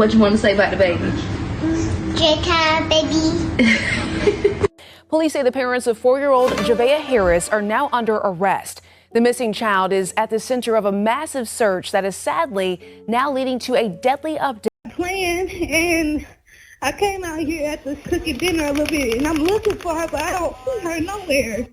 What you want to say about the baby? Baby. Police say the parents of 4-year-old Javea Harris are now under arrest. The missing child is at the center of a massive search that is sadly now leading to a deadly update. Playing, and I came out here after cooking dinner a little bit, and I'm looking for her, but I don't see her nowhere.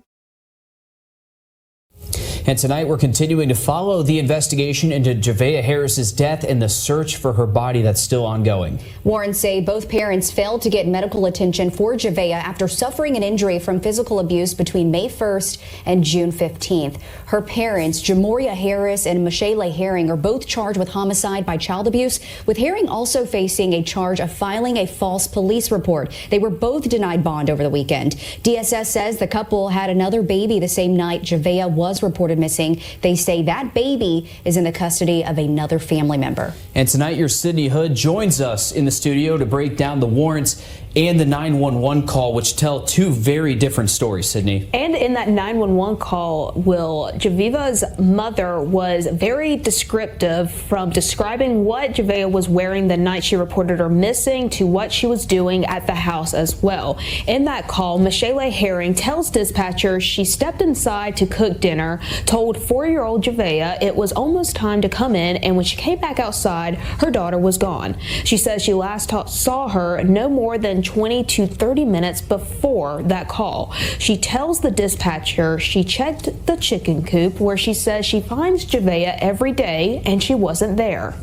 And tonight we're continuing to follow the investigation into Javea Harris's death and the search for her body that's still ongoing. Warrants say both parents failed to get medical attention for Javea after suffering an injury from physical abuse between May 1st and June 15th. Her parents, Jamoria Harris and Michelle Herring, are both charged with homicide by child abuse, with Herring also facing a charge of filing a false police report. They were both denied bond over the weekend. DSS says the couple had another baby the same night Javea was reported missing. They say that baby is in the custody of another family member. And tonight your Sydney Hood joins us in the studio to break down the warrants and the 911 call, which tell two very different stories, Sydney. And in that 911 call, Javea's mother was very descriptive, from describing what Javea was wearing the night she reported her missing to what she was doing at the house as well. In that call, Michelle Herring tells dispatchers she stepped inside to cook dinner, told 4-year-old Javea it was almost time to come in, and when she came back outside, her daughter was gone. She says she last saw her no more than 20 to 30 minutes before that call. She tells the dispatcher she checked the chicken coop, where she says she finds Javea every day, and she wasn't there.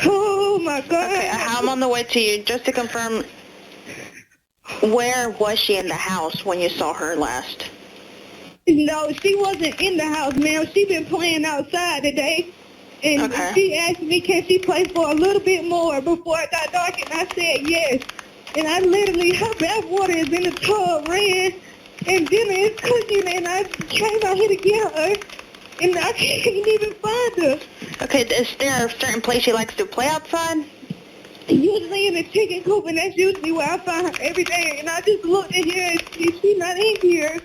Oh my God. Okay, I'm on the way to you. Just to confirm, where was she in the house when you saw her last? No, she wasn't in the house, ma'am. She been playing outside today. And She asked me, can she play for a little bit more before it got dark, and I said yes. And I literally, her bath water is in the tub, ran, and dinner is cooking, and I came out here to get her, and I can't even find her. Okay, is there a certain place she likes to play outside? Usually in the chicken coop, and that's usually where I find her every day, and I just looked in here, and she's not in here.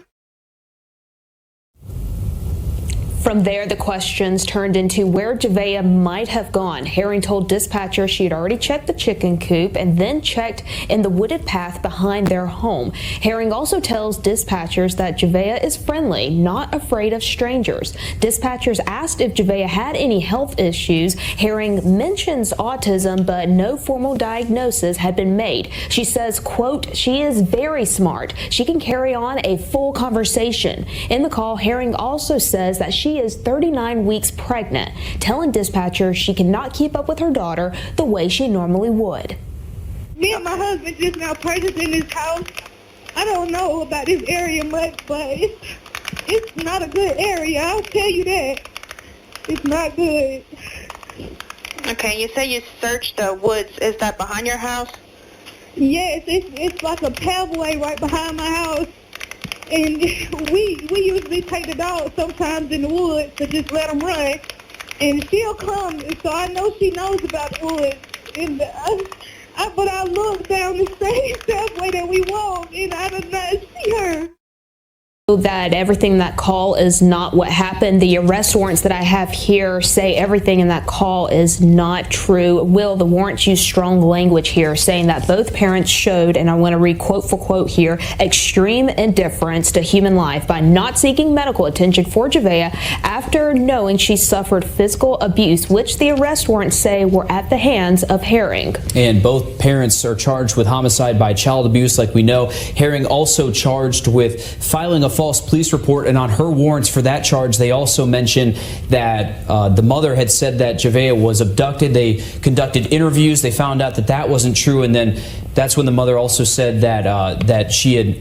From there, the questions turned into where Javea might have gone. Herring told dispatchers she had already checked the chicken coop and then checked in the wooded path behind their home. Herring also tells dispatchers that Javea is friendly, not afraid of strangers. Dispatchers asked if Javea had any health issues. Herring mentions autism, but no formal diagnosis had been made. She says, quote, she is very smart. She can carry on a full conversation. In the call, Herring also says that she is 39 weeks pregnant, telling dispatchers she cannot keep up with her daughter the way she normally would. Me and my husband just now purchased in this house. I don't know about this area much, but it's not a good area. I'll tell you that. It's not good. Okay, you say you searched the woods. Is that behind your house? Yes, it's like a pathway right behind my house. And we usually take the dog sometimes in the woods to just let them run. And she'll come, so I know she knows about the woods. And but I look down the same pathway that we walk, and I do not see her. That everything in that call is not what happened. The arrest warrants that I have here say everything in that call is not true. The warrants use strong language here, saying that both parents showed, and I want to read quote for quote here, extreme indifference to human life by not seeking medical attention for Javea after knowing she suffered physical abuse, which the arrest warrants say were at the hands of Herring. And both parents are charged with homicide by child abuse, like we know. Herring also charged with filing a false police report, and on her warrants for that charge, they also mentioned that the mother had said that Javea was abducted. They conducted interviews. They found out that that wasn't true, and then that's when the mother also said that that she had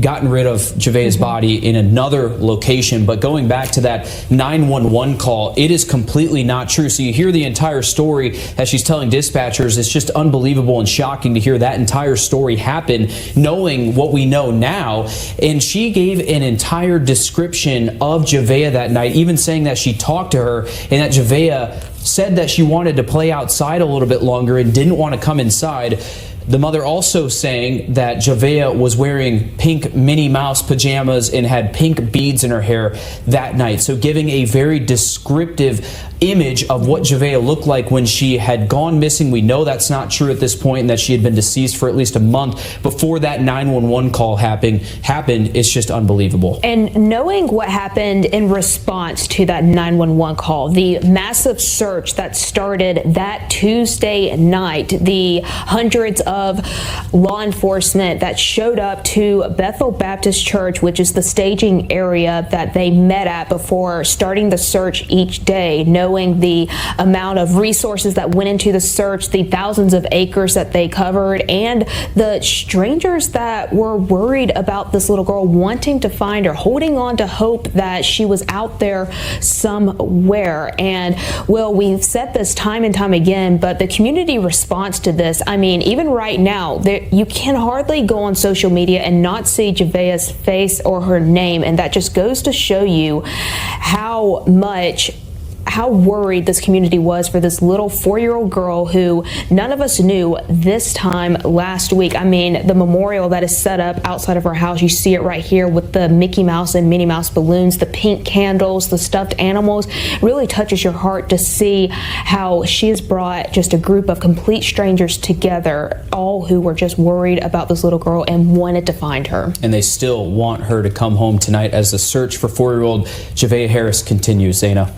gotten rid of Javea's body in another location. But going back to that 911 call, it is completely not true. So you hear the entire story as she's telling dispatchers. It's just unbelievable and shocking to hear that entire story happen, knowing what we know now. And she gave an entire description of Javea that night, even saying that she talked to her and that Javea said that she wanted to play outside a little bit longer and didn't want to come inside. The mother also saying that Javea was wearing pink Minnie Mouse pajamas and had pink beads in her hair that night. So giving a very descriptive image of what Javea looked like when she had gone missing. We know that's not true at this point and that she had been deceased for at least a month before that 911 call happened. It's just unbelievable. And knowing what happened in response to that 911 call, the massive search that started that Tuesday night, the hundreds of law enforcement that showed up to Bethel Baptist Church, which is the staging area that they met at before starting the search each day, knowing the amount of resources that went into the search, the thousands of acres that they covered, and the strangers that were worried about this little girl, wanting to find her, holding on to hope that she was out there somewhere. And Will, we've said this time and time again, but the community response to this, I mean, even right now, you can hardly go on social media and not see Javea's face or her name, and that just goes to show you how worried this community was for this little 4-year-old girl who none of us knew this time last week. I mean, the memorial that is set up outside of our house, you see it right here with the Mickey Mouse and Minnie Mouse balloons, the pink candles, the stuffed animals. It really touches your heart to see how she has brought just a group of complete strangers together, all who were just worried about this little girl and wanted to find her. And they still want her to come home tonight as the search for 4-year-old Javea Harris continues. Zaina.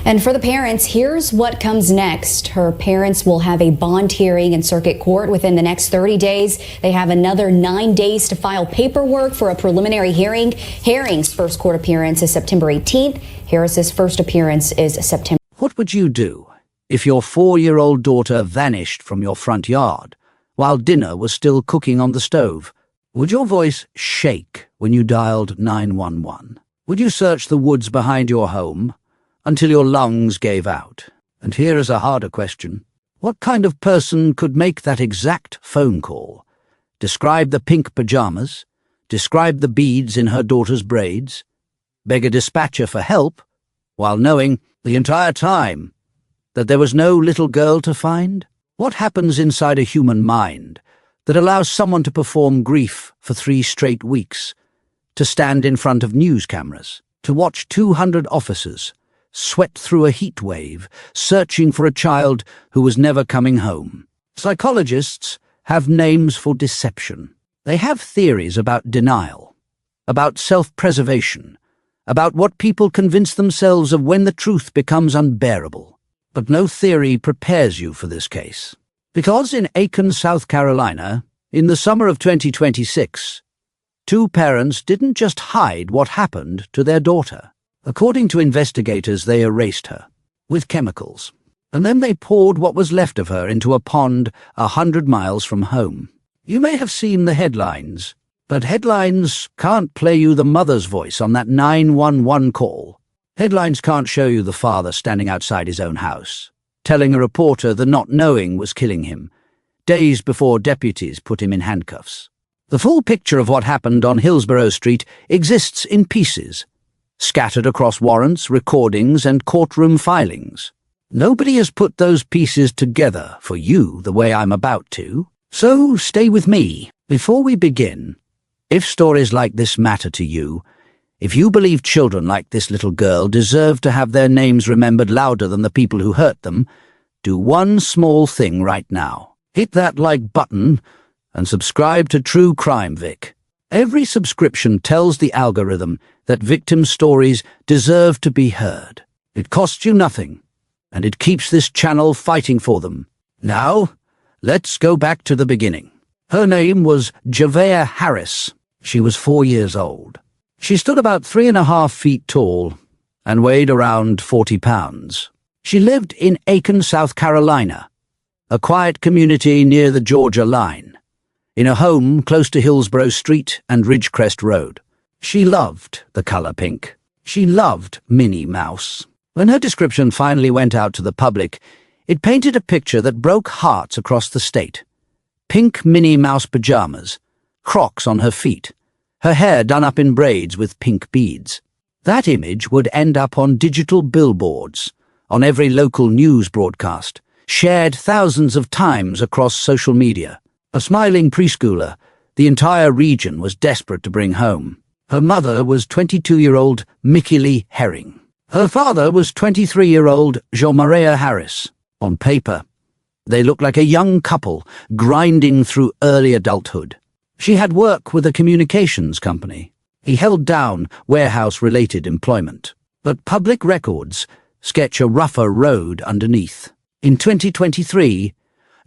And for the parents, here's what comes next. Her parents will have a bond hearing in circuit court within the next 30 days. They have another 9 days to file paperwork for a preliminary hearing. Herring's first court appearance is September 18th. Harris's first appearance is September. What would you do if your 4-year-old daughter vanished from your front yard while dinner was still cooking on the stove? Would your voice shake when you dialed 911? Would you search the woods behind your home until your lungs gave out? And here is a harder question. What kind of person could make that exact phone call? Describe the pink pajamas, describe the beads in her daughter's braids, beg a dispatcher for help, while knowing the entire time that there was no little girl to find? What happens inside a human mind that allows someone to perform grief for 3 straight weeks, to stand in front of news cameras, to watch 200 officers sweat through a heat wave, searching for a child who was never coming home? Psychologists have names for deception. They have theories about denial, about self-preservation, about what people convince themselves of when the truth becomes unbearable. But no theory prepares you for this case. Because in Aiken, South Carolina, in the summer of 2026, 2 parents didn't just hide what happened to their daughter. According to investigators, they erased her with chemicals, and then they poured what was left of her into a pond 100 miles from home. You may have seen the headlines, but headlines can't play you the mother's voice on that 911 call. Headlines can't show you the father standing outside his own house, telling a reporter the not knowing was killing him, days before deputies put him in handcuffs. The full picture of what happened on Hillsborough Street exists in pieces, scattered across warrants, recordings, and courtroom filings. Nobody has put those pieces together for you the way I'm about to. So stay with me. Before we begin, if stories like this matter to you, if you believe children like this little girl deserve to have their names remembered louder than the people who hurt them, do one small thing right now. Hit that like button and subscribe to True Crime Vic. Every subscription tells the algorithm that victim stories deserve to be heard. It costs you nothing, and it keeps this channel fighting for them. Now, let's go back to the beginning. Her name was Javea Harris. She was 4 years old. She stood about 3.5 feet tall and weighed around 40 pounds. She lived in Aiken, South Carolina, a quiet community near the Georgia line, in a home close to Hillsborough Street and Ridgecrest Road. She loved the color pink. She loved Minnie Mouse. When her description finally went out to the public, it painted a picture that broke hearts across the state. Pink Minnie Mouse pajamas, Crocs on her feet, her hair done up in braids with pink beads. That image would end up on digital billboards, on every local news broadcast, shared thousands of times across social media. A smiling preschooler, the entire region was desperate to bring home. Her mother was 22-year-old Mickey Lee Herring. Her father was 23-year-old Javea Harris. On paper, they looked like a young couple grinding through early adulthood. She had work with a communications company. He held down warehouse-related employment. But public records sketch a rougher road underneath. In 2023,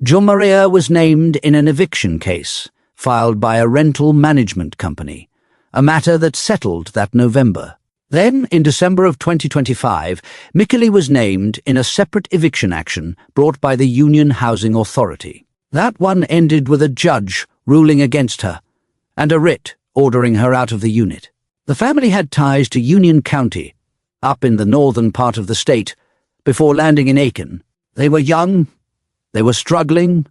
Javea was named in an eviction case filed by a rental management company, a matter that settled that November. Then, in December of 2025, Mikeli was named in a separate eviction action brought by the Union Housing Authority. That one ended with a judge ruling against her and a writ ordering her out of the unit. The family had ties to Union County, up in the northern part of the state, before landing in Aiken. They were young, they were struggling,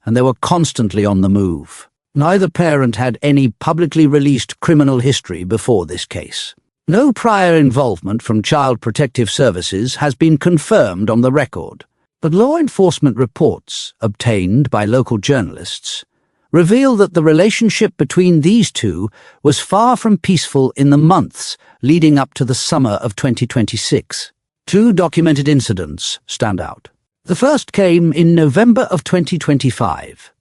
and they were constantly on the move. Neither parent had any publicly released criminal history before this case. No prior involvement from Child Protective Services has been confirmed on the record, but law enforcement reports obtained by local journalists reveal that the relationship between these two was far from peaceful in the months leading up to the summer of 2026. Two documented incidents stand out. The first came in November of 2025,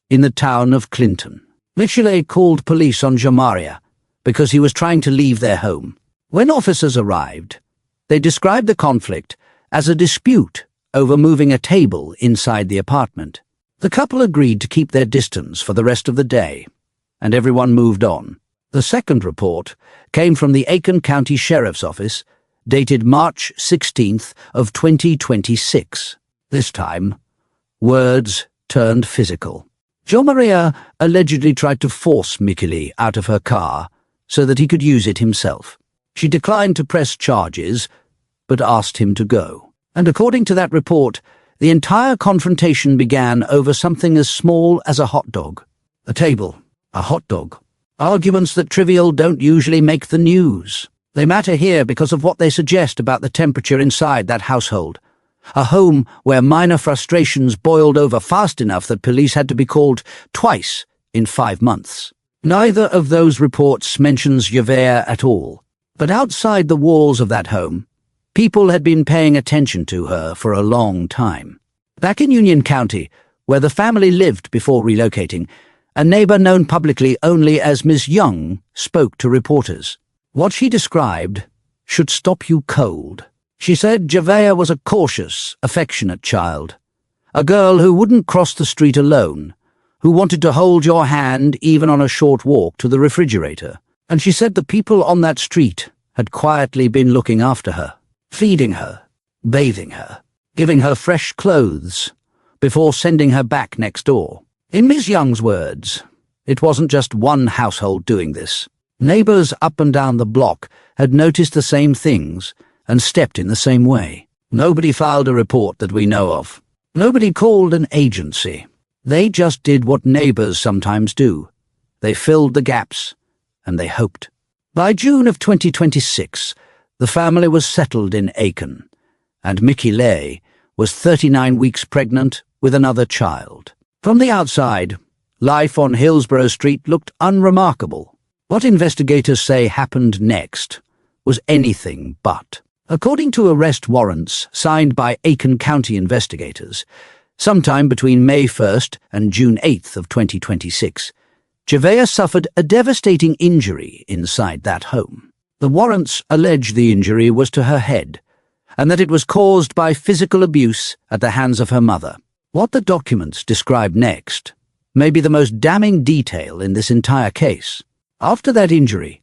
in the town of Clinton. Mikeli called police on Javea because he was trying to leave their home. When officers arrived, they described the conflict as a dispute over moving a table inside the apartment. The couple agreed to keep their distance for the rest of the day, and everyone moved on. The second report came from the Aiken County Sheriff's Office, dated March 16th of 2026. This time, words turned physical. Javea allegedly tried to force Mikeli out of her car so that he could use it himself. She declined to press charges, but asked him to go. And according to that report, the entire confrontation began over something as small as a hot dog. A table, a hot dog. Arguments that trivial don't usually make the news. They matter here because of what they suggest about the temperature inside that household. A home where minor frustrations boiled over fast enough that police had to be called twice in 5 months. Neither of those reports mentions Javea at all. But outside the walls of that home, people had been paying attention to her for a long time. Back in Union County, where the family lived before relocating, a neighbor known publicly only as Ms. Young spoke to reporters. What she described should stop you cold. She said Javea was a cautious, affectionate child, a girl who wouldn't cross the street alone, who wanted to hold your hand even on a short walk to the refrigerator. And she said the people on that street had quietly been looking after her, feeding her, bathing her, giving her fresh clothes, before sending her back next door. In Ms. Young's words, it wasn't just one household doing this. Neighbors up and down the block had noticed the same things and stepped in the same way. Nobody filed a report that we know of. Nobody called an agency. They just did what neighbors sometimes do. They filled the gaps, and they hoped. By June of 2026, the family was settled in Aiken, and Mikeli was 39 weeks pregnant with another child. From the outside, life on Hillsborough Street looked unremarkable. What investigators say happened next was anything but. According to arrest warrants signed by Aiken County investigators, sometime between May 1st and June 8th of 2026, Javea suffered a devastating injury inside that home. The warrants allege the injury was to her head, and that it was caused by physical abuse at the hands of her mother. What the documents describe next may be the most damning detail in this entire case. After that injury,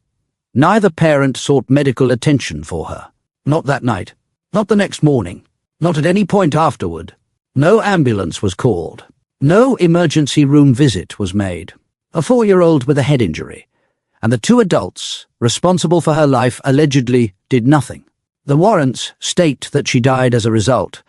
neither parent sought medical attention for her. Not that night, not the next morning, not at any point afterward. No ambulance was called. No emergency room visit was made. A 4-year-old with a head injury, and the 2 adults responsible for her life allegedly did nothing. The warrants state that she died as a result,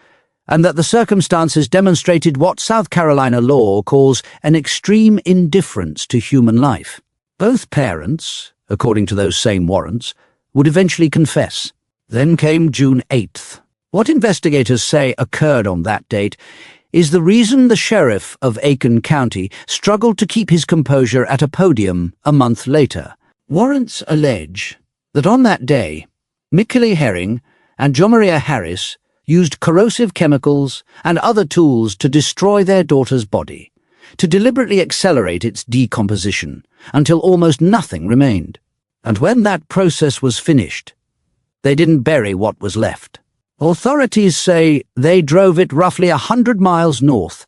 and that the circumstances demonstrated what South Carolina law calls an extreme indifference to human life. Both parents, according to those same warrants, would eventually confess. Then came June 8th. What investigators say occurred on that date is the reason the sheriff of Aiken County struggled to keep his composure at a podium a month later. Warrants allege that on that day, Mikeli and Javea Harris used corrosive chemicals and other tools to destroy their daughter's body, to deliberately accelerate its decomposition until almost nothing remained. And when that process was finished, they didn't bury what was left. Authorities say they drove it roughly 100 miles north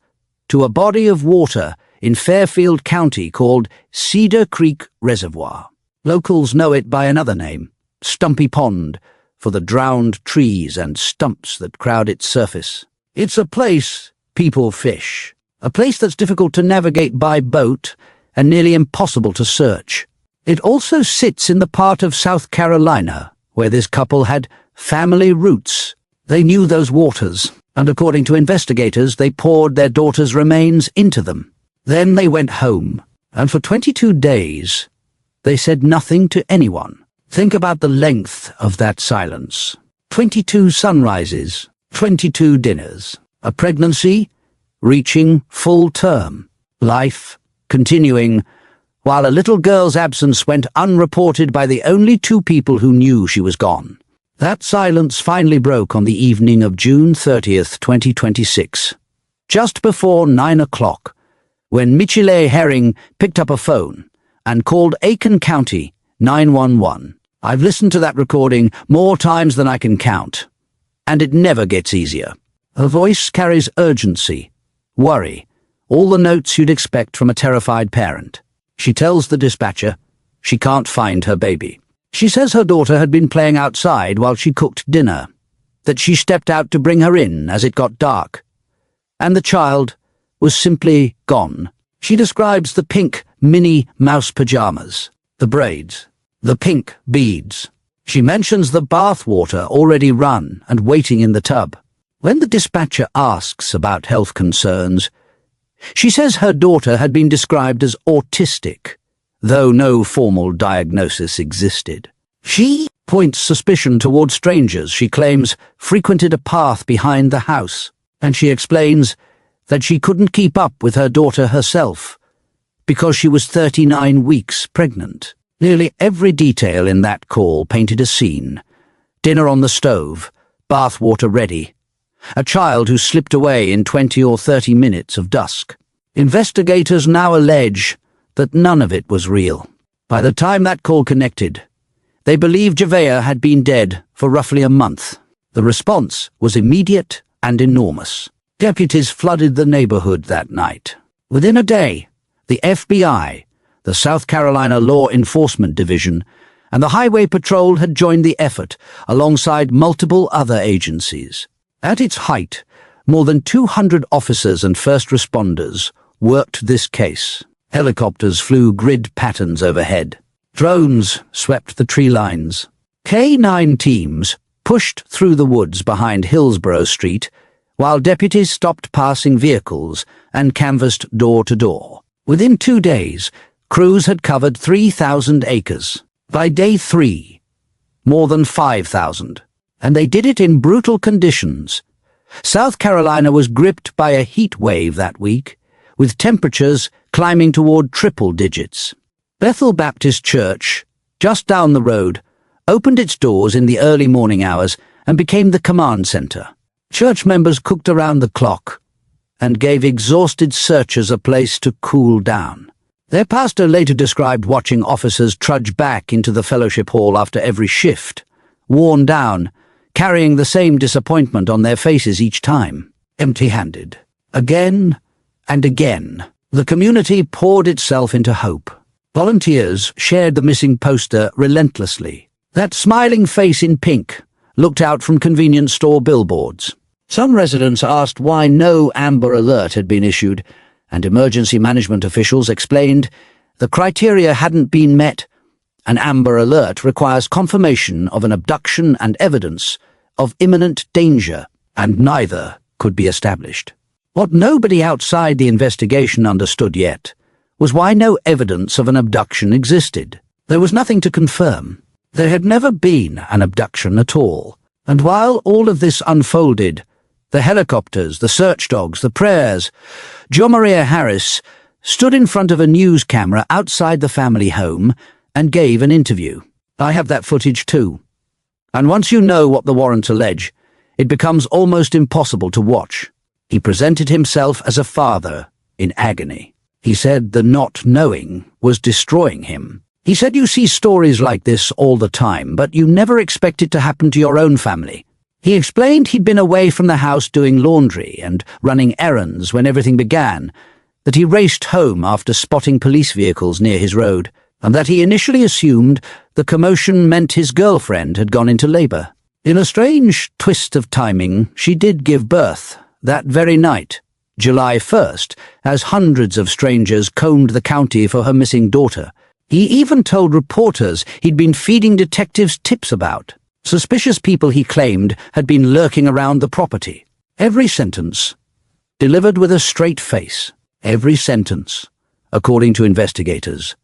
to a body of water in Fairfield County called Cedar Creek Reservoir. Locals know it by another name, Stumpy Pond, for the drowned trees and stumps that crowd its surface. It's a place people fish, a place that's difficult to navigate by boat and nearly impossible to search. It also sits in the part of South Carolina where this couple had family roots. They knew those waters, and according to investigators, they poured their daughter's remains into them. Then they went home, and for 22 days, they said nothing to anyone. Think about the length of that silence. 22 sunrises, 22 dinners, a pregnancy reaching full term, life continuing, while a little girl's absence went unreported by the only two people who knew she was gone. That silence finally broke on the evening of June 30th, 2026, just before 9 o'clock, when Michelle Herring picked up a phone and called Aiken County 911. I've listened to that recording more times than I can count, and it never gets easier. Her voice carries urgency, worry, all the notes you'd expect from a terrified parent. She tells the dispatcher she can't find her baby. She says her daughter had been playing outside while she cooked dinner, that she stepped out to bring her in as it got dark, and the child was simply gone. She describes the pink mini mouse pajamas, the braids, the pink beads. She mentions the bath water already run and waiting in the tub. When the dispatcher asks about health concerns, she says her daughter had been described as autistic, though no formal diagnosis existed. She points suspicion toward strangers she claims frequented a path behind the house, and she explains that she couldn't keep up with her daughter herself because she was 39 weeks pregnant. Nearly every detail in that call painted a scene. Dinner on the stove, bath water ready, a child who slipped away in 20 or 30 minutes of dusk. Investigators now allege that none of it was real. By the time that call connected, they believed Javea had been dead for roughly a month. The response was immediate and enormous. Deputies flooded the neighborhood that night. Within a day, the FBI, the South Carolina Law Enforcement Division, and the Highway Patrol had joined the effort alongside multiple other agencies. At its height, more than 200 officers and first responders worked this case. Helicopters flew grid patterns overhead. Drones swept the tree lines. K-9 teams pushed through the woods behind Hillsborough Street, while deputies stopped passing vehicles and canvassed door to door. Within 2 days, crews had covered 3,000 acres. By day 3, more than 5,000. And they did it in brutal conditions. South Carolina was gripped by a heat wave that week, with temperatures climbing toward triple digits. Bethel Baptist Church, just down the road, opened its doors in the early morning hours and became the command center. Church members cooked around the clock and gave exhausted searchers a place to cool down. Their pastor later described watching officers trudge back into the fellowship hall after every shift, worn down, carrying the same disappointment on their faces each time, empty-handed. Again and again, the community poured itself into hope. Volunteers shared the missing poster relentlessly. That smiling face in pink looked out from convenience store billboards. Some residents asked why no Amber Alert had been issued, and emergency management officials explained the criteria hadn't been met. An Amber Alert requires confirmation of an abduction and evidence of imminent danger, and neither could be established. What nobody outside the investigation understood yet was why no evidence of an abduction existed. There was nothing to confirm. There had never been an abduction at all. And while all of this unfolded, the helicopters, the search dogs, the prayers, Javea Harris stood in front of a news camera outside the family home and gave an interview. I have that footage too. And once you know what the warrants allege, it becomes almost impossible to watch. He presented himself as a father in agony. He said the not knowing was destroying him. He said you see stories like this all the time, but you never expect it to happen to your own family. He explained he'd been away from the house doing laundry and running errands when everything began, that he raced home after spotting police vehicles near his road, and that he initially assumed the commotion meant his girlfriend had gone into labor. In a strange twist of timing, she did give birth that very night, July 1st, as hundreds of strangers combed the county for her missing daughter. He even told reporters he'd been feeding detectives tips about suspicious people he claimed had been lurking around the property. Every sentence delivered with a straight face. Every sentence, according to investigators.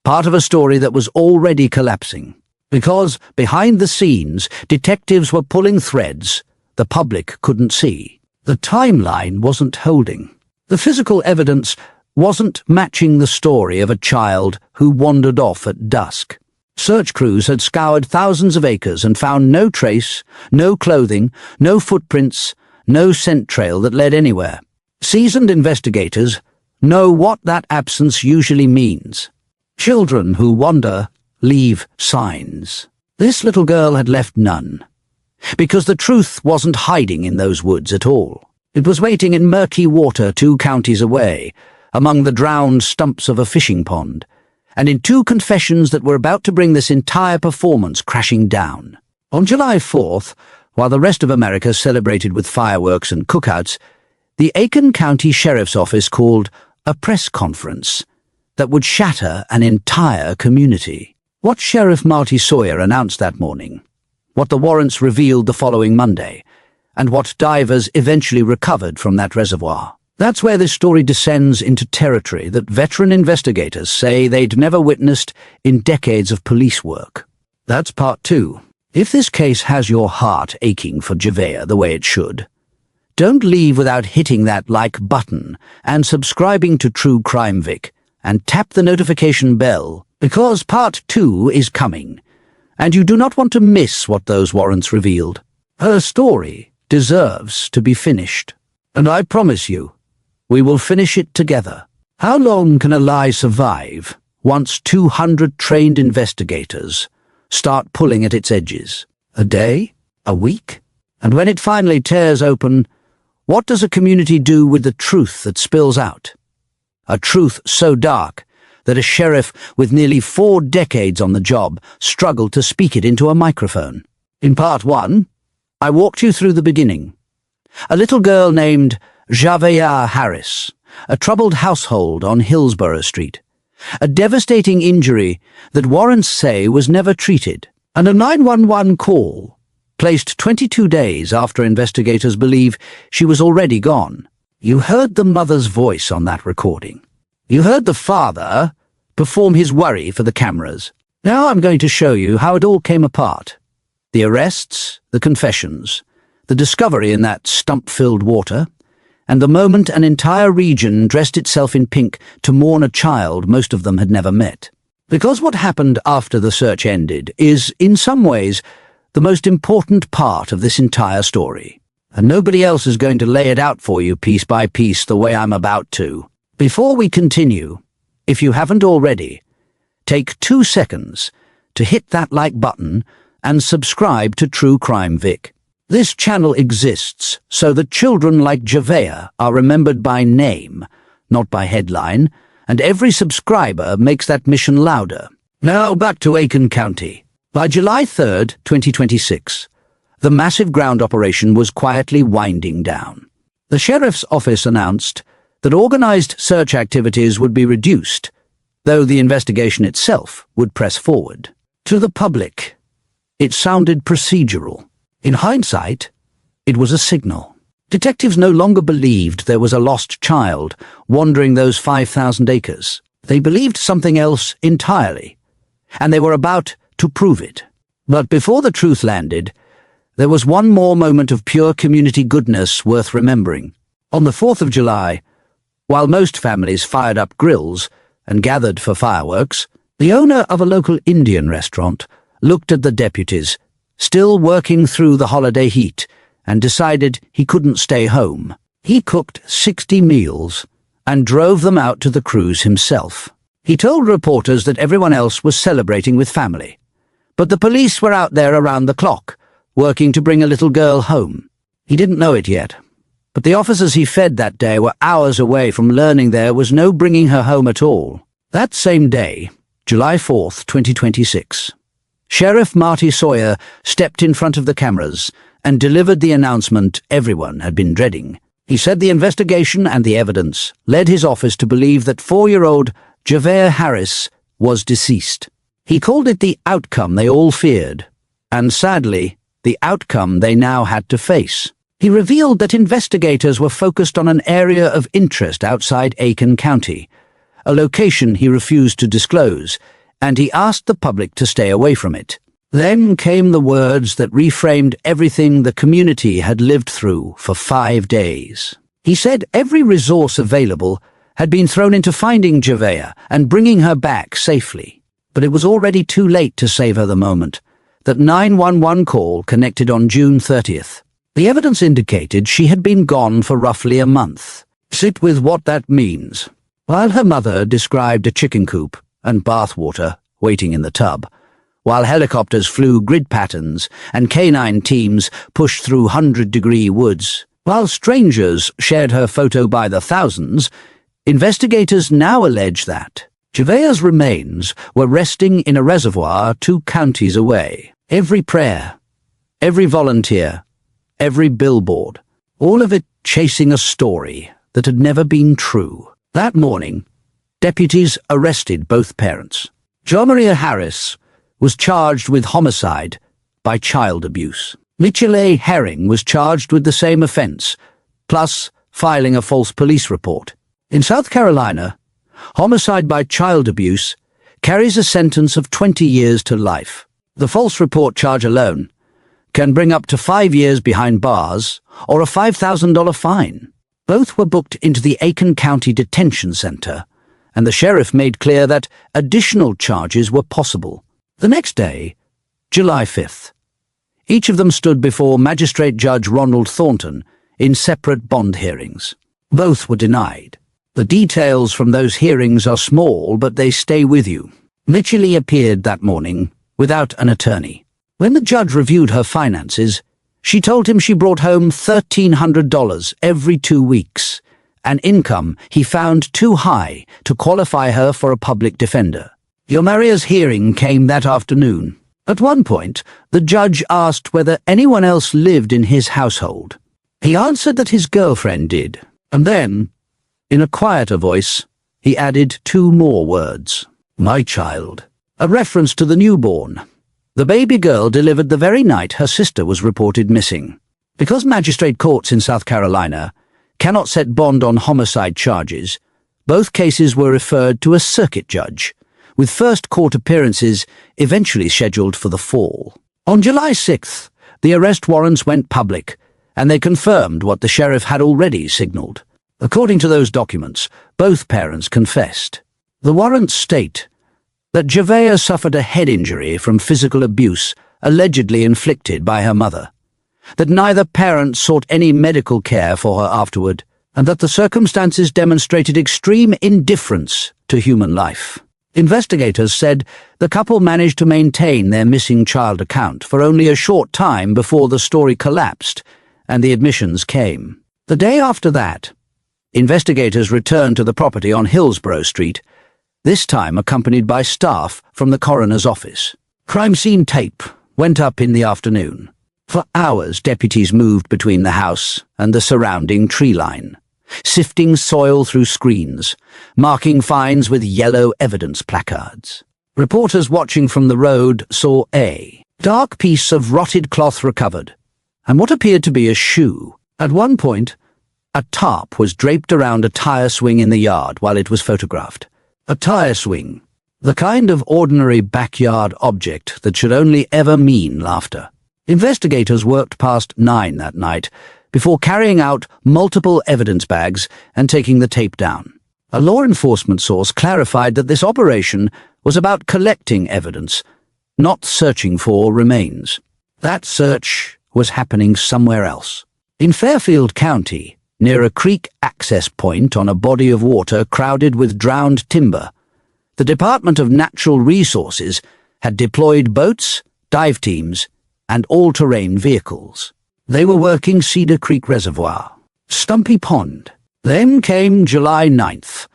Part of a story that was already collapsing. Because behind the scenes, detectives were pulling threads the public couldn't see. The timeline wasn't holding. The physical evidence wasn't matching the story of a child who wandered off at dusk. Search crews had scoured thousands of acres and found no trace, no clothing, no footprints, no scent trail that led anywhere. Seasoned investigators know what that absence usually means. Children who wander leave signs. This little girl had left none, because the truth wasn't hiding in those woods at all. It was waiting in murky water 2 counties away, among the drowned stumps of a fishing pond, and in 2 confessions that were about to bring this entire performance crashing down. On July 4th, while the rest of America celebrated with fireworks and cookouts, the Aiken County Sheriff's Office called a press conference that would shatter an entire community. What Sheriff Marty Sawyer announced that morning, what the warrants revealed the following Monday, and what divers eventually recovered from that reservoir. That's where this story descends into territory that veteran investigators say they'd never witnessed in decades of police work. That's part 2. If this case has your heart aching for Javea the way it should, don't leave without hitting that like button and subscribing to True Crime Vic, and tap the notification bell, because part 2 is coming, and you do not want to miss what those warrants revealed. Her story deserves to be finished, and I promise you, we will finish it together. How long can a lie survive once 200 trained investigators start pulling at its edges? A day? A week? And when it finally tears open, what does a community do with the truth that spills out? A truth so dark that a sheriff with nearly 4 decades on the job struggled to speak it into a microphone. In part 1, I walked you through the beginning. A little girl named Javea Harris, a troubled household on Hillsborough Street, a devastating injury that warrants say was never treated, and a 911 call placed 22 days after investigators believe she was already gone. You heard the mother's voice on that recording. You heard the father perform his worry for the cameras. Now I'm going to show you how it all came apart. The arrests, the confessions, the discovery in that stump-filled water, and the moment an entire region dressed itself in pink to mourn a child most of them had never met. Because what happened after the search ended is, in some ways, the most important part of this entire story. And nobody else is going to lay it out for you piece by piece the way I'm about to. Before we continue, if you haven't already, take 2 seconds to hit that like button and subscribe to True Crime Vic. This channel exists so that children like Javea are remembered by name, not by headline, and every subscriber makes that mission louder. Now back to Aiken County. By July 3rd, 2026, the massive ground operation was quietly winding down. The sheriff's office announced that organized search activities would be reduced, though the investigation itself would press forward. To the public, it sounded procedural. In hindsight, it was a signal. Detectives no longer believed there was a lost child wandering those 5,000 acres. They believed something else entirely, and they were about to prove it. But before the truth landed, there was one more moment of pure community goodness worth remembering. On the 4th of July, while most families fired up grills and gathered for fireworks, the owner of a local Indian restaurant looked at the deputies, still working through the holiday heat, and decided he couldn't stay home. He cooked 60 meals and drove them out to the cruise himself. He told reporters that everyone else was celebrating with family, but the police were out there around the clock, working to bring a little girl home. He didn't know it yet, but the officers he fed that day were hours away from learning there was no bringing her home at all. That same day, July 4th, 2026, Sheriff Marty Sawyer stepped in front of the cameras and delivered the announcement everyone had been dreading. He said the investigation and the evidence led his office to believe that 4-year-old Javea Harris was deceased. He called it the outcome they all feared, and sadly, the outcome they now had to face. He revealed that investigators were focused on an area of interest outside Aiken County, a location he refused to disclose, and he asked the public to stay away from it. Then came the words that reframed everything the community had lived through for 5 days. He said every resource available had been thrown into finding Javea and bringing her back safely. But it was already too late to save her the moment. That 911 call connected on June 30th. The evidence indicated she had been gone for roughly a month. Sit with what that means. While her mother described a chicken coop and bathwater waiting in the tub, while helicopters flew grid patterns and canine teams pushed through 100-degree woods, while strangers shared her photo by the thousands, investigators now allege that Javea's remains were resting in a reservoir 2 counties away. Every prayer, every volunteer, every billboard, all of it chasing a story that had never been true. That morning, deputies arrested both parents. Javea Harris was charged with homicide by child abuse. Michelle Herring was charged with the same offense, plus filing a false police report. In South Carolina, homicide by child abuse carries a sentence of 20 years to life. The false report charge alone can bring up to 5 years behind bars or a $5,000 fine. Both were booked into the Aiken County Detention Center, and the sheriff made clear that additional charges were possible. The next day, July 5th, each of them stood before Magistrate Judge Ronald Thornton in separate bond hearings. Both were denied. The details from those hearings are small, but they stay with you. Michelle appeared that morning without an attorney. When the judge reviewed her finances, she told him she brought home $1,300 every 2 weeks, an income he found too high to qualify her for a public defender. Yomario's hearing came that afternoon. At one point, the judge asked whether anyone else lived in his household. He answered that his girlfriend did, and then, in a quieter voice, he added 2 more words. My child. A reference to the newborn. The baby girl delivered the very night her sister was reported missing. Because magistrate courts in South Carolina cannot set bond on homicide charges, both cases were referred to a circuit judge, with first court appearances eventually scheduled for the fall. On July 6th, the arrest warrants went public, and they confirmed what the sheriff had already signaled. According to those documents, both parents confessed. The warrants state that Javea suffered a head injury from physical abuse allegedly inflicted by her mother, that neither parent sought any medical care for her afterward, and that the circumstances demonstrated extreme indifference to human life. Investigators said the couple managed to maintain their missing child account for only a short time before the story collapsed and the admissions came. The day after that, investigators returned to the property on Hillsborough Street, this time accompanied by staff from the coroner's office. Crime scene tape went up in the afternoon. For hours, deputies moved between the house and the surrounding tree line, sifting soil through screens, marking finds with yellow evidence placards. Reporters watching from the road saw a dark piece of rotted cloth recovered, and what appeared to be a shoe. At one point, a tarp was draped around a tire swing in the yard while it was photographed. A tire swing, the kind of ordinary backyard object that should only ever mean laughter. Investigators worked past 9 that night before carrying out multiple evidence bags and taking the tape down. A law enforcement source clarified that this operation was about collecting evidence, not searching for remains. That search was happening somewhere else. In Fairfield County, near a creek access point on a body of water crowded with drowned timber, the Department of Natural Resources had deployed boats, dive teams, and all-terrain vehicles. They were working Cedar Creek Reservoir, Stumpy Pond. Then came July 9th,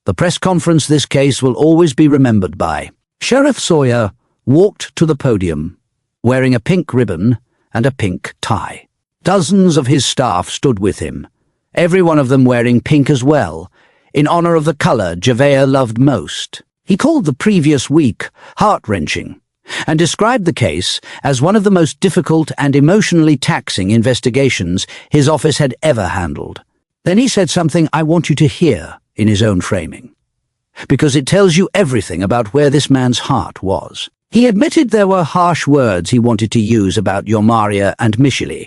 the press conference this case will always be remembered by. Sheriff Sawyer walked to the podium, wearing a pink ribbon and a pink tie. Dozens of his staff stood with him, every one of them wearing pink as well, in honor of the color Javea loved most. He called the previous week heart-wrenching, and described the case as one of the most difficult and emotionally taxing investigations his office had ever handled. Then he said something I want you to hear in his own framing, because it tells you everything about where this man's heart was. He admitted there were harsh words he wanted to use about Yomaria and Michele,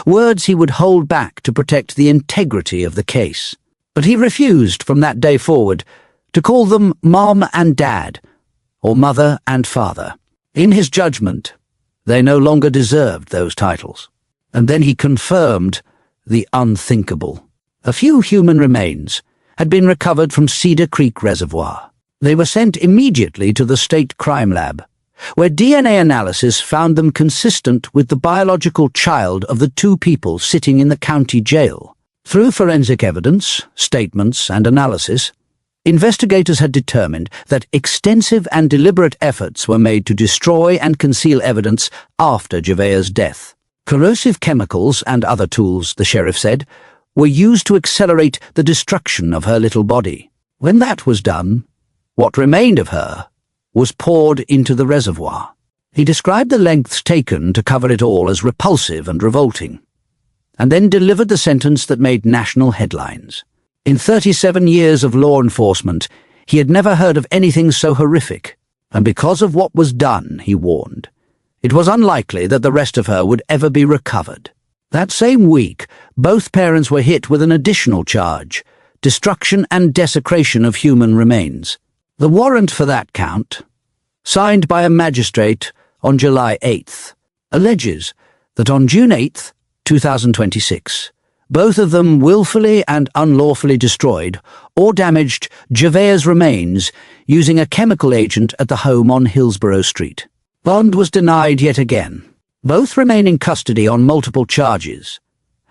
words he would hold back to protect the integrity of the case. But he refused from that day forward to call them Mom and Dad, or Mother and Father. In his judgment, they no longer deserved those titles. And then he confirmed the unthinkable. A few human remains had been recovered from Cedar Creek Reservoir. They were sent immediately to the state crime lab, where DNA analysis found them consistent with the biological child of the two people sitting in the county jail. Through forensic evidence, statements, and analysis, investigators had determined that extensive and deliberate efforts were made to destroy and conceal evidence after Javea's death. Corrosive chemicals and other tools, the sheriff said, were used to accelerate the destruction of her little body. When that was done, what remained of her was poured into the reservoir. He described the lengths taken to cover it all as repulsive and revolting, and then delivered the sentence that made national headlines. In 37 years of law enforcement, he had never heard of anything so horrific, and because of what was done, he warned, it was unlikely that the rest of her would ever be recovered. That same week, both parents were hit with an additional charge, destruction and desecration of human remains. The warrant for that count, signed by a magistrate on July 8th, alleges that on June 8th, 2026, both of them willfully and unlawfully destroyed or damaged Javea's remains using a chemical agent at the home on Hillsborough Street. Bond was denied yet again. Both remain in custody on multiple charges,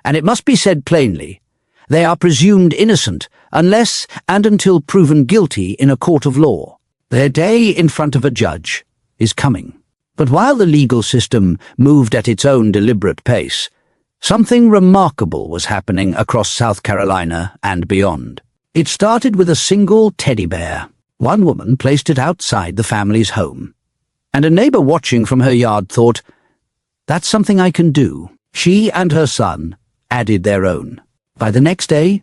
and it must be said plainly, they are presumed innocent unless and until proven guilty in a court of law. Their day in front of a judge is coming. But while the legal system moved at its own deliberate pace, something remarkable was happening across South Carolina and beyond. It started with a single teddy bear. One woman placed it outside the family's home, and a neighbor watching from her yard thought, "That's something I can do." She and her son added their own. By the next day,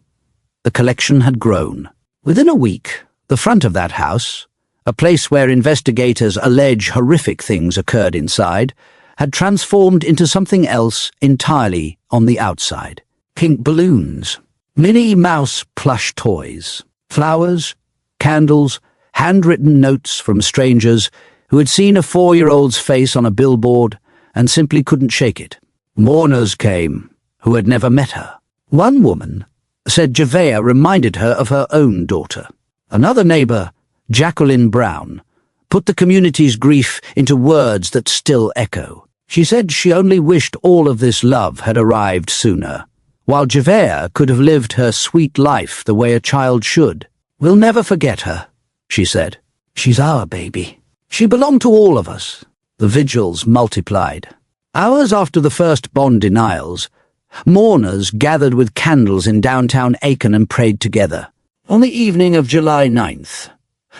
the collection had grown. Within a week, the front of that house, a place where investigators allege horrific things occurred inside, had transformed into something else entirely on the outside. Pink balloons, Minnie Mouse plush toys, flowers, candles, handwritten notes from strangers who had seen a 4-year-old's face on a billboard and simply couldn't shake it. Mourners came, who had never met her. One woman said Javea reminded her of her own daughter. Another neighbor, Jacqueline Brown, put the community's grief into words that still echo. She said she only wished all of this love had arrived sooner, while Javea could have lived her sweet life the way a child should. "We'll never forget her," she said. "She's our baby. She belonged to all of us." The vigils multiplied. Hours after the first bond denials, mourners gathered with candles in downtown Aiken and prayed together. On the evening of July 9th,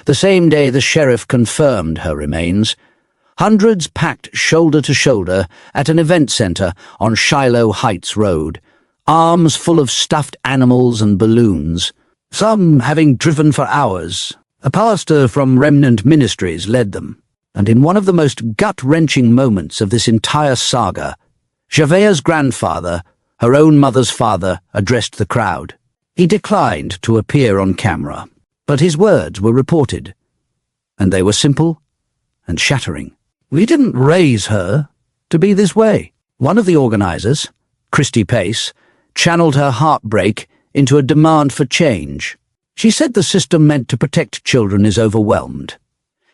the same day the sheriff confirmed her remains, hundreds packed shoulder to shoulder at an event center on Shiloh Heights Road, arms full of stuffed animals and balloons, some having driven for hours. A pastor from Remnant Ministries led them, and in one of the most gut-wrenching moments of this entire saga, Javea's grandfather, her own mother's father, addressed the crowd. He declined to appear on camera, but his words were reported, and they were simple and shattering. "We didn't raise her," to be this way. One of the organizers, Christy Pace, channeled her heartbreak into a demand for change. She said the system meant to protect children is overwhelmed,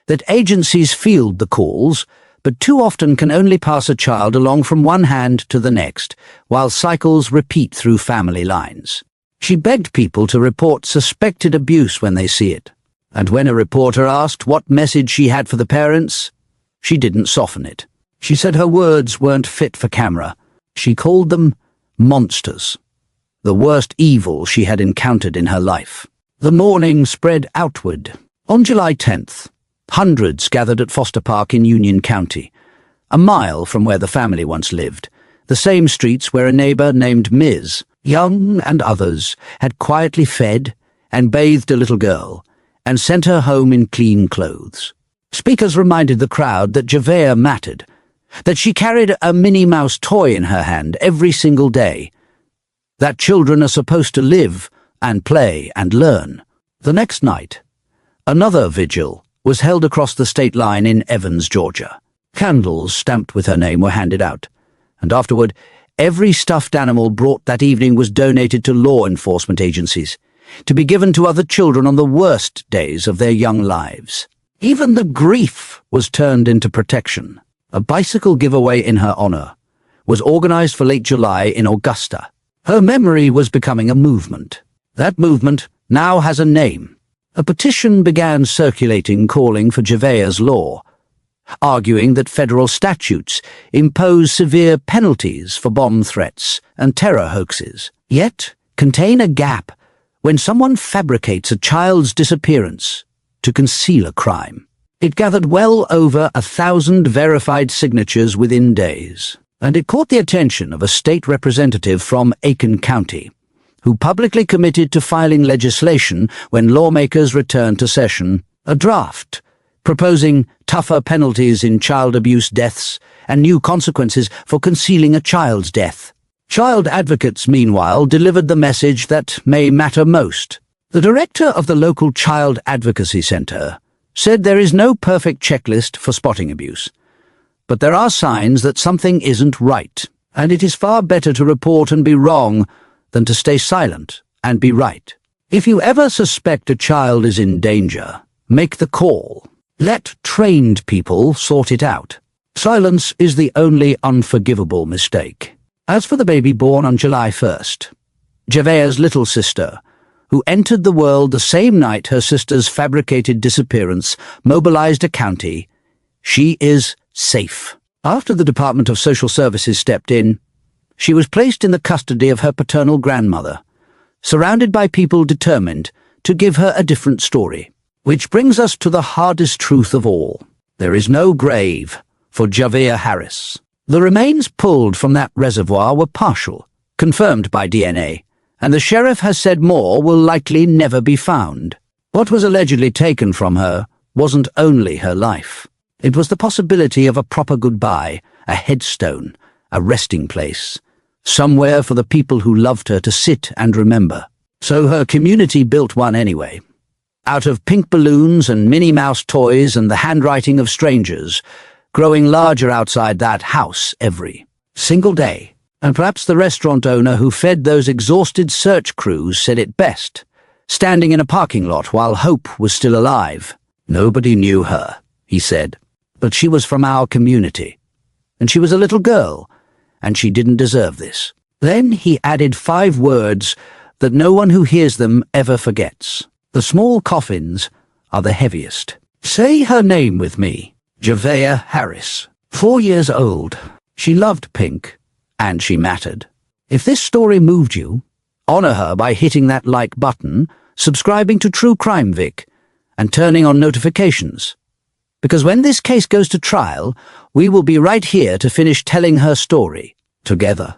that agencies field the calls, but too often can only pass a child along from one hand to the next, while cycles repeat through family lines. She begged people to report suspected abuse when they see it, and when a reporter asked what message she had for the parents, she didn't soften it. She said her words weren't fit for camera. She called them monsters, the worst evil she had encountered in her life. The mourning spread outward. On July 10th, hundreds gathered at Foster Park in Union County, a mile from where the family once lived, the same streets where a neighbor named Ms. Young and others had quietly fed and bathed a little girl and sent her home in clean clothes. Speakers reminded the crowd that Javea mattered, that she carried a Minnie Mouse toy in her hand every single day, that children are supposed to live and play and learn. The next night, another vigil was held across the state line in Evans, Georgia. Candles stamped with her name were handed out, and afterward, every stuffed animal brought that evening was donated to law enforcement agencies, to be given to other children on the worst days of their young lives. Even the grief was turned into protection. A bicycle giveaway in her honor was organized for late July in Augusta. Her memory was becoming a movement. That movement now has a name. A petition began circulating calling for Javea's law, arguing that federal statutes impose severe penalties for bomb threats and terror hoaxes, yet contain a gap when someone fabricates a child's disappearance to conceal a crime. It gathered well over 1,000 verified signatures within days, and it caught the attention of a state representative from Aiken County, who publicly committed to filing legislation when lawmakers returned to session, a draft proposing tougher penalties in child abuse deaths and new consequences for concealing a child's death. Child advocates, meanwhile, delivered the message that may matter most. The director of the local Child Advocacy Center said there is no perfect checklist for spotting abuse, but there are signs that something isn't right, and it is far better to report and be wrong than to stay silent and be right. If you ever suspect a child is in danger, make the call. Let trained people sort it out. Silence is the only unforgivable mistake. As for the baby born on July 1st, Javea's little sister, who entered the world the same night her sister's fabricated disappearance mobilized a county, she is safe. After the Department of Social Services stepped in, she was placed in the custody of her paternal grandmother, surrounded by people determined to give her a different story. Which brings us to the hardest truth of all. There is no grave for Javea Harris. The remains pulled from that reservoir were partial, confirmed by DNA, and the sheriff has said more will likely never be found. What was allegedly taken from her wasn't only her life. It was the possibility of a proper goodbye, a headstone, a resting place, somewhere for the people who loved her to sit and remember. So her community built one anyway. Out of pink balloons and Minnie Mouse toys and the handwriting of strangers, growing larger outside that house every single day. And perhaps the restaurant owner who fed those exhausted search crews said it best, standing in a parking lot while hope was still alive. Nobody knew her, he said, but she was from our community. And she was a little girl, and she didn't deserve this. Then he added 5 words that no one who hears them ever forgets. The small coffins are the heaviest. Say her name with me. Javea Harris. 4 years old. She loved pink, and she mattered. If this story moved you, honor her by hitting that like button, subscribing to True Crime Vic, and turning on notifications. Because when this case goes to trial, we will be right here to finish telling her story together.